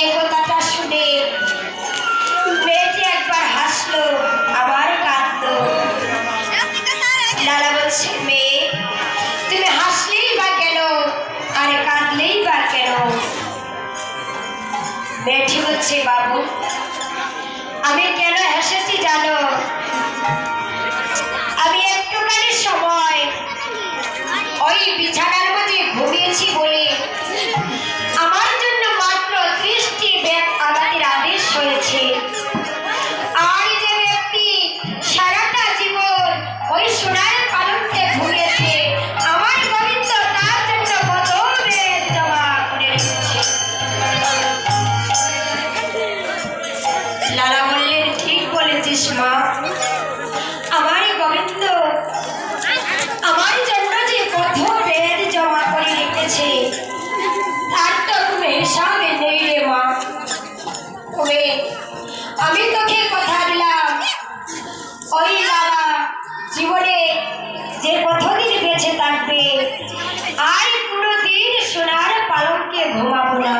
এই কথাটা শুনে মেয়েটি একবার হাসলো, আবার কাঁদলো। লালা বলছে, মেয়ে তুমি হাসলেই বা কেন, আর কাঁদলেই বা কেন? মেয়েটি বলছে, বাবু আমি কেন হেসেছি জানো? আমি একটুখানি সময় ওই বিছানার মধ্যে ঘুমিয়েছি বলে আমার জন্য মাত্র 30টি ব্যাগ আঘাতের আদেশ হয়েছে। আর যে ব্যক্তি সারাটা জীবন ওই সোনার পালঙ্কে ঘুমিয়েছে, আমার গোবিন্দ তার জন্য কত ব্যাগ জমা করে রেখেছে। লালা বললেন, ঠিক বলেছিস মা, আমার গোবিন্দ আমার জন্য যে কত ব্যাগ জমা করে রেখেছে তার তো তুমি হিসাবে নেই রে মা। তবে আমি তোকে কথা দিলাম, ওই লালা জীবনে যে কতদিন বেঁচে থাকবে আর কোনোদিন সোনার পালঙ্কে ঘুমাবো না।